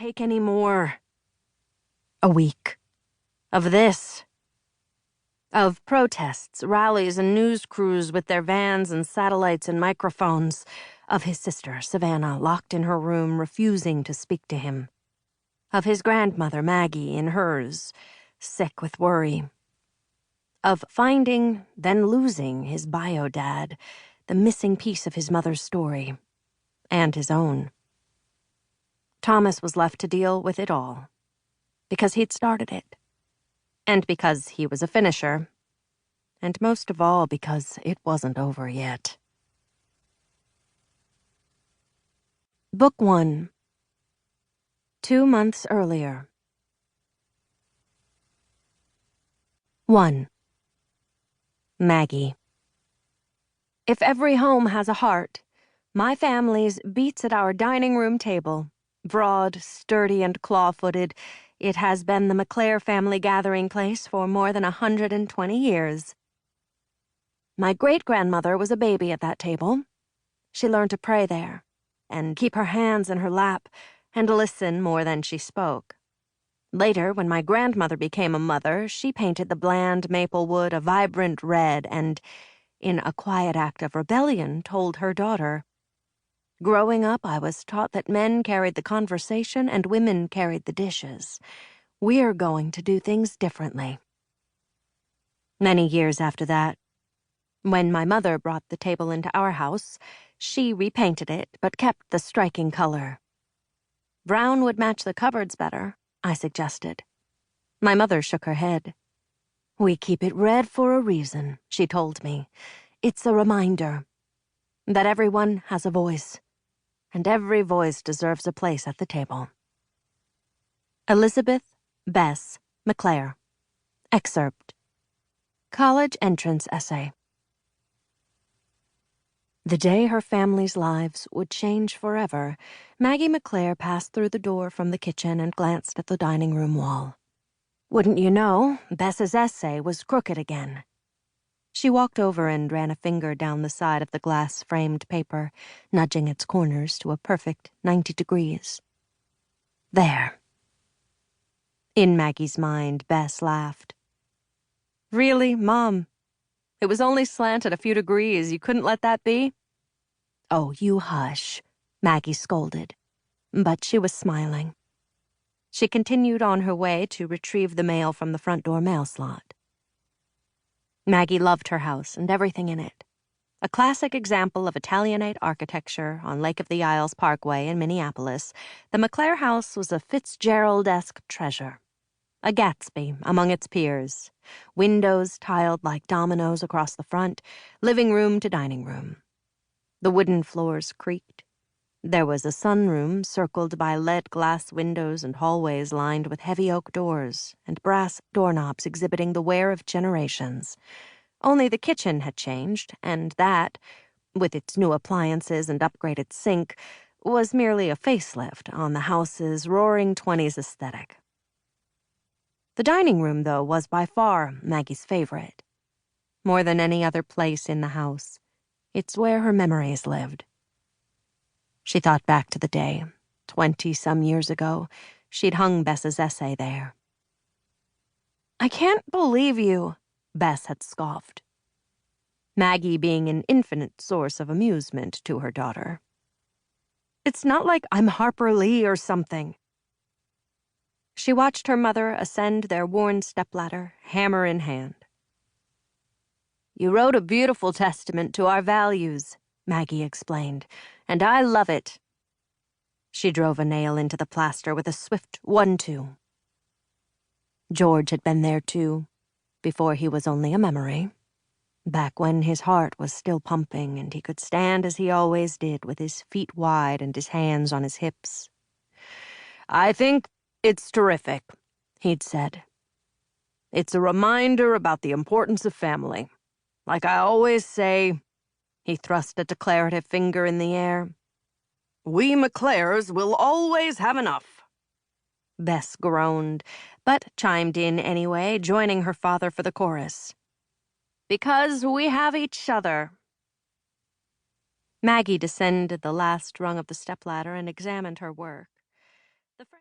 take any more. A week. Of this. Of protests, rallies, and news crews with their vans and satellites and microphones. Of his sister, Savannah, locked in her room, refusing to speak to him. Of his grandmother, Maggie, in hers, sick with worry. Of finding, then losing, his bio-dad, the missing piece of his mother's story, and his own. Thomas was left to deal with it all, because he'd started it, and because he was a finisher, and most of all because it wasn't over yet. Book 1. 2 months earlier. 1. Maggie. If every home has a heart, my family's beats at our dining room table. Broad, sturdy, and claw-footed, it has been the McClare family gathering place for more than 120 years. My great-grandmother was a baby at that table. She learned to pray there, and keep her hands in her lap, and listen more than she spoke. Later, when my grandmother became a mother, she painted the bland maple wood a vibrant red and, in a quiet act of rebellion, told her daughter, "Growing up, I was taught that men carried the conversation and women carried the dishes. We're going to do things differently." Many years after that, when my mother brought the table into our house, she repainted it, but kept the striking color. "Brown would match the cupboards better," I suggested. My mother shook her head. "We keep it red for a reason," she told me. "It's a reminder that everyone has a voice, and every voice deserves a place at the table." Elizabeth Bess McClare. Excerpt. College entrance essay. The day her family's lives would change forever, Maggie McClare passed through the door from the kitchen and glanced at the dining room wall. Wouldn't you know, Bess's essay was crooked again. She walked over and ran a finger down the side of the glass-framed paper, nudging its corners to a perfect 90 degrees. There. In Maggie's mind, Bess laughed. "Really, Mom? It was only slanted a few degrees. You couldn't let that be?" "Oh, you hush," Maggie scolded. But she was smiling. She continued on her way to retrieve the mail from the front door mail slot. Maggie loved her house and everything in it. A classic example of Italianate architecture on Lake of the Isles Parkway in Minneapolis, the McClare house was a Fitzgerald-esque treasure. A Gatsby among its peers. Windows tiled like dominoes across the front, living room to dining room. The wooden floors creaked. There was a sunroom circled by lead glass windows and hallways lined with heavy oak doors and brass doorknobs exhibiting the wear of generations. Only the kitchen had changed, and that, with its new appliances and upgraded sink, was merely a facelift on the house's roaring 20s aesthetic. The dining room, though, was by far Maggie's favorite. More than any other place in the house, it's where her memories lived. She thought back to the day, 20-some years ago, she'd hung Bess's essay there. "I can't believe you," Bess had scoffed. Maggie being an infinite source of amusement to her daughter. "It's not like I'm Harper Lee or something." She watched her mother ascend their worn stepladder, hammer in hand. "You wrote a beautiful testament to our values," Maggie explained, "and I love it." She drove a nail into the plaster with a swift 1-2. George had been there too, before he was only a memory. Back when his heart was still pumping and he could stand as he always did with his feet wide and his hands on his hips. "I think it's terrific," he'd said. "It's a reminder about the importance of family. Like I always say," he thrust a declarative finger in the air, "we McClares will always have enough." Bess groaned, but chimed in anyway, joining her father for the chorus. "Because we have each other." Maggie descended the last rung of the stepladder and examined her work.